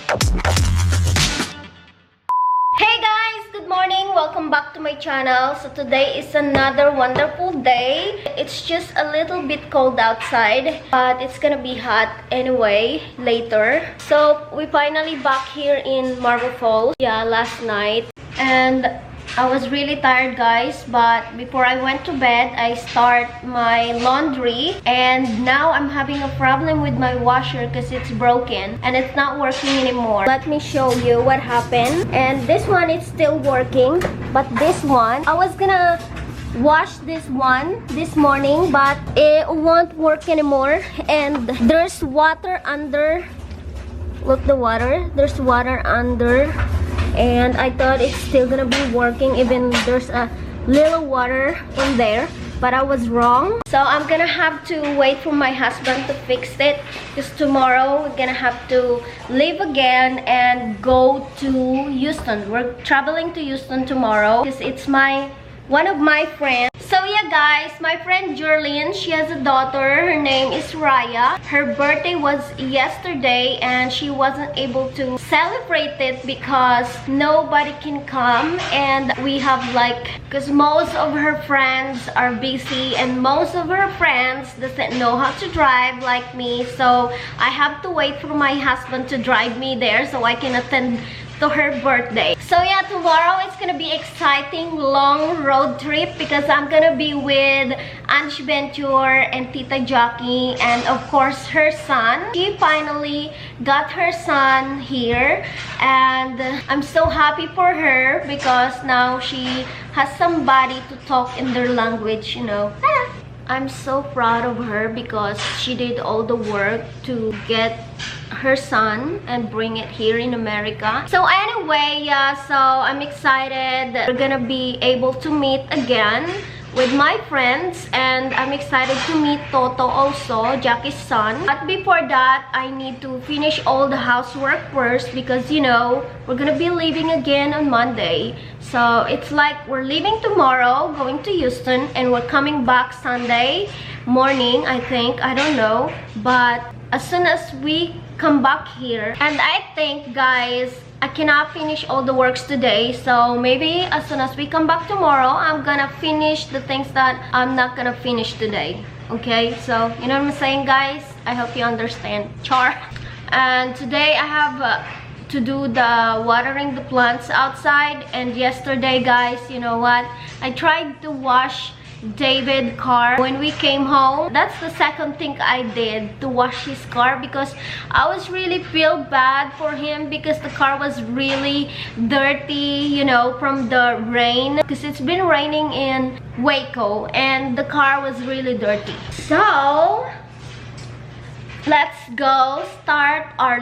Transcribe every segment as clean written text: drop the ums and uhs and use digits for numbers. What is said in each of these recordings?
Hey guys, good morning. Welcome back to my channel. So today is another wonderful day. It's just a little bit cold outside, but it's gonna be hot anyway later. So we finally back here in Marble Falls. Yeah, last night. And I was really tired, guys, but before I went to bed, I start my laundry, and now I'm having a problem with my washer because it's broken and it's not working anymore. Let me show you what happened. And this one is still working, but this one, I was gonna wash this one this morning, but it won't work anymore, and there's water under. Look, the water, there's water under. And I thought it's still gonna be working even there's a little water in there, but I was wrong. So I'm gonna have to wait for my husband to fix it, because tomorrow we're gonna have to leave again and go to Houston. We're traveling to Houston tomorrow because it's one of my friends. So yeah guys, my friend Jerlyn, she has a daughter. Her name is Raya. Her birthday was yesterday and she wasn't able to celebrate it because nobody can come, and we have because most of her friends are busy and most of her friends doesn't know how to drive like me. So I have to wait for my husband to drive me there so I can attend to her birthday. So yeah, tomorrow it's gonna be exciting long road trip because I'm gonna be with Ange Venture and Tita Jackie, and of course her son. She finally got her son here, and I'm so happy for her because now she has somebody to talk in their language, you know. I'm so proud of her because she did all the work to get her son and bring it here in America. So anyway, yeah, so I'm excited that we're gonna be able to meet again with my friends, and I'm excited to meet Toto also, Jackie's son. But before that, I need to finish all the housework first because, you know, we're gonna be leaving again on Monday. So it's like we're leaving tomorrow, going to Houston, and we're coming back Sunday morning, I think. I don't know. But as soon as we come back here, and I think, guys, I cannot finish all the works today, so maybe as soon as we come back tomorrow, I'm gonna finish the things that I'm not gonna finish today. Okay, so you know what I'm saying, guys? I hope you understand. Char. And today I have to do the watering the plants outside, and yesterday, guys, you know what, I tried to wash David's car when we came home. That's the second thing I did, to wash his car, because I was really feel bad for him because the car was really dirty, you know, from the rain, because it's been raining in Waco and the car was really dirty. So let's go start our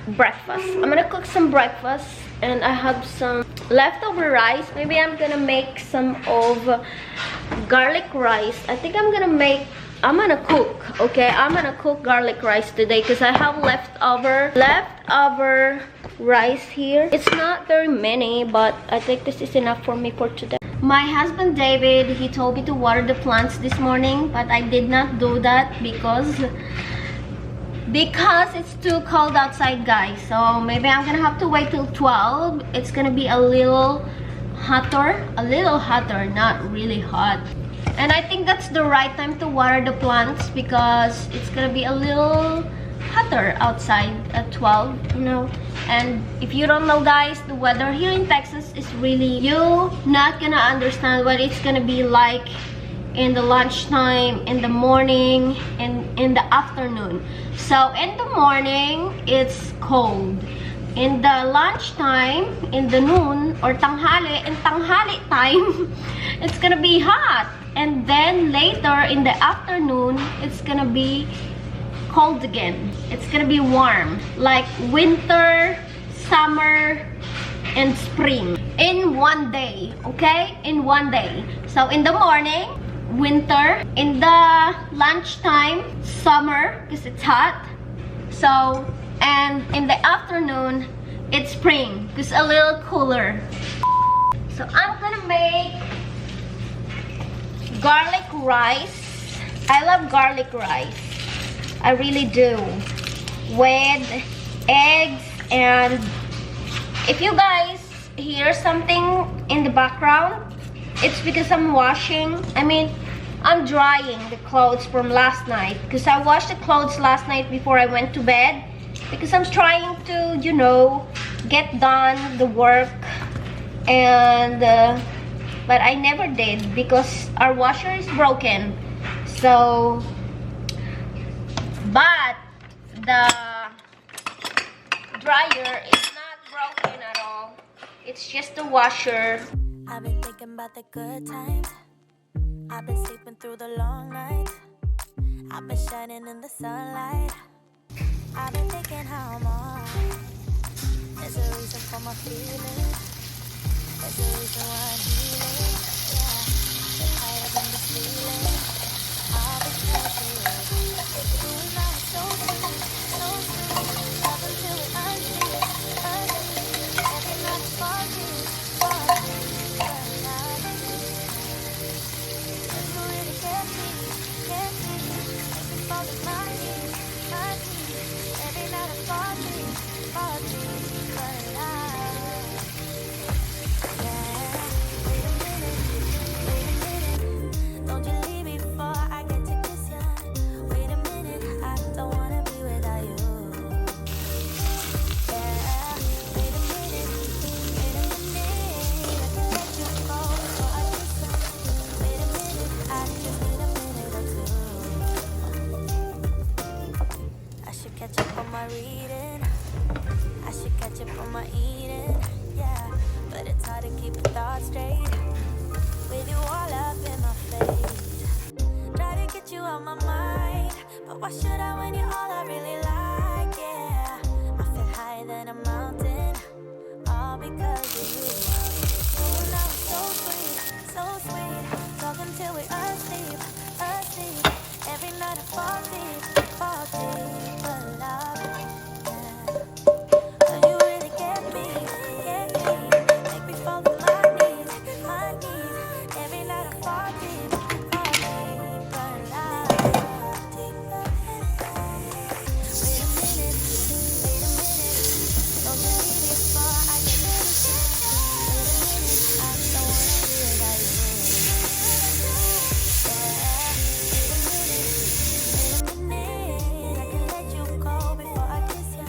breakfast. I'm gonna cook some breakfast, and I have some leftover rice. Maybe I'm gonna make some of garlic rice. I think I'm gonna cook, okay? I'm gonna cook garlic rice today because I have leftover rice here. It's not very many, but I think this is enough for me for today. My husband David, he told me to water the plants this morning, but I did not do that because it's too cold outside, guys. So maybe I'm gonna have to wait till 12. It's gonna be a little hotter, not really hot. And I think that's the right time to water the plants because it's gonna be a little hotter outside at 12, you know. And if you don't know, guys, the weather here in Texas is really, you're not gonna understand what it's gonna be like in the lunchtime, in the morning, and in the afternoon. So in the morning, it's cold. In the lunchtime, in the noon, or tanghali, in tanghali time, it's gonna be hot. And then later in the afternoon, it's gonna be cold again. It's gonna be warm. Like winter, summer, and spring. In one day, okay? In one day. So in the morning, winter. In the lunchtime, summer, because it's hot. So, and in the afternoon, it's spring, because a little cooler. So I'm gonna make garlic rice. I love garlic rice. I really do. With eggs And if you guys hear something in the background, it's because I'm I'm drying the clothes from last night, because I washed the clothes last night before I went to bed, because I'm trying to, you know, get done the work. And but I never did because our washer is broken. So, but the dryer is not broken at all. It's just the washer. I've been thinking about the good times. I've been sleeping through the long nights. I've been shining in the sunlight. I've been thinking how I'm on. There's a reason for my feelings. There's a reason why I'm healing. Yeah, been higher than the ceiling. I'll be careful. You and I are so sweet, so sweet. Love until we unsee, unsee. Every night is for you, for you. But if you really get me, make me fall to my knees, my knees. Every night I fall to you, but yeah. Wait a minute, don't you leave me before I get to kiss ya. Wait a minute, I don't wanna be without you. Yeah, wait a minute, I can let you go before I kiss ya. Wait a minute, I just need a minute or two. I should catch up on my reading. I should catch up on my eating. Yeah, but it's hard to keep the thoughts straight with you all up in my face. Try to get you out my mind, but why should I when you're all I really like? Yeah, I feel higher than a mountain, all because of you. You and I were so sweet, so sweet. Talk until we asleep, asleep. Every night I fall deep, but love, yeah. Don't you really get me, make me fall to my knees, my knees. Every night I fall deep, but love, deeper. Wait a minute, don't you leave me before I get to you. Wait a minute, I don't wanna be without you. Yeah, wait a minute, I can let you go before I kiss ya.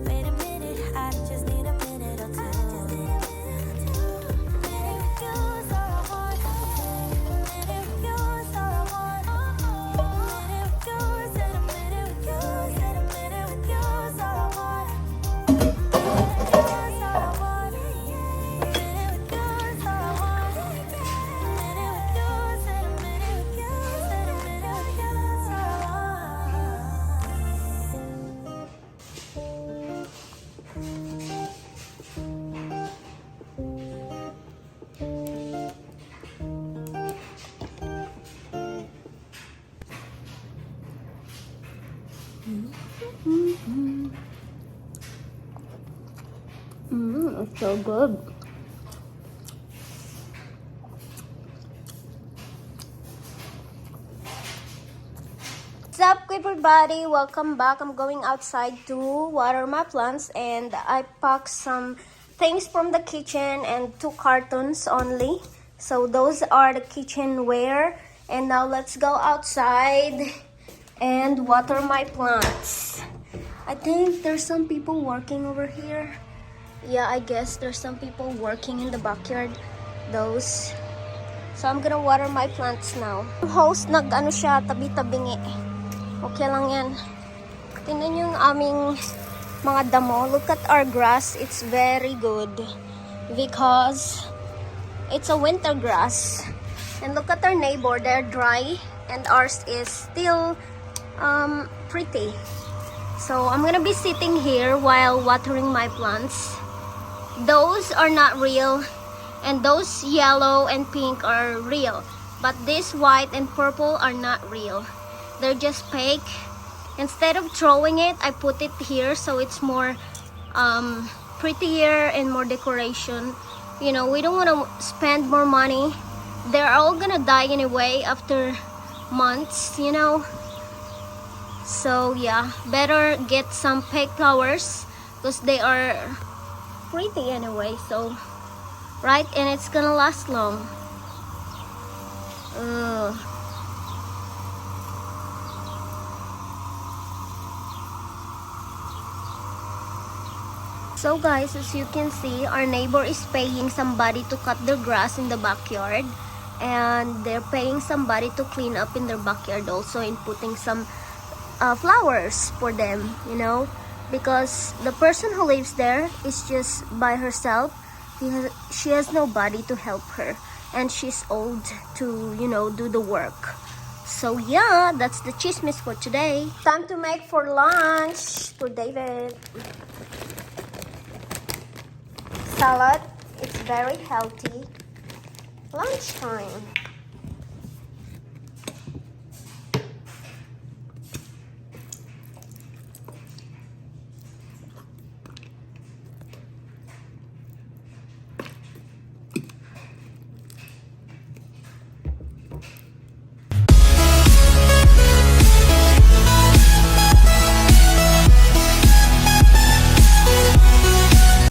Wait a minute, I just need a minute or two. Minute with you is all I want. Minute with you is all I want. Minute with you is a minute with you, said a minute with you is all I want. Minute with you is all I want. Minute with you is all I want. Minute with you, said a minute with you, said a minute with you is all I It's so good. What's up, everybody? Welcome back. I'm going outside to water my plants, and I packed some things from the kitchen and 2 cartons only. So those are the kitchenware. And now let's go outside and water my plants. I think there's some people working over here. Yeah, I guess there's some people working in the backyard. Those. So I'm gonna water my plants now. Yung host nag-ano siya, tabi-tabingi. Okay lang yan. Tingnan yung aming mga damo. Look at our grass. It's very good because it's a winter grass. And look at our neighbor. They're dry and ours is still pretty. So I'm gonna be sitting here while watering my plants. Those are not real, and those yellow and pink are real, but this white and purple are not real. They're just fake. Instead of throwing it, I put it here so it's more prettier and more decoration. You know, we don't want to spend more money. They're all gonna die anyway after months, you know. So yeah, better get some fake flowers because they are pretty anyway, so right, and it's gonna last long. Ugh. So guys, as you can see, our neighbor is paying somebody to cut their grass in the backyard, and they're paying somebody to clean up in their backyard also, and putting some flowers for them, you know, because the person who lives there is just by herself. She has nobody to help her, and she's old to, you know, do the work. So yeah, that's the chismis for today. Time to make for lunch for David. Salad, it's very healthy. Lunchtime.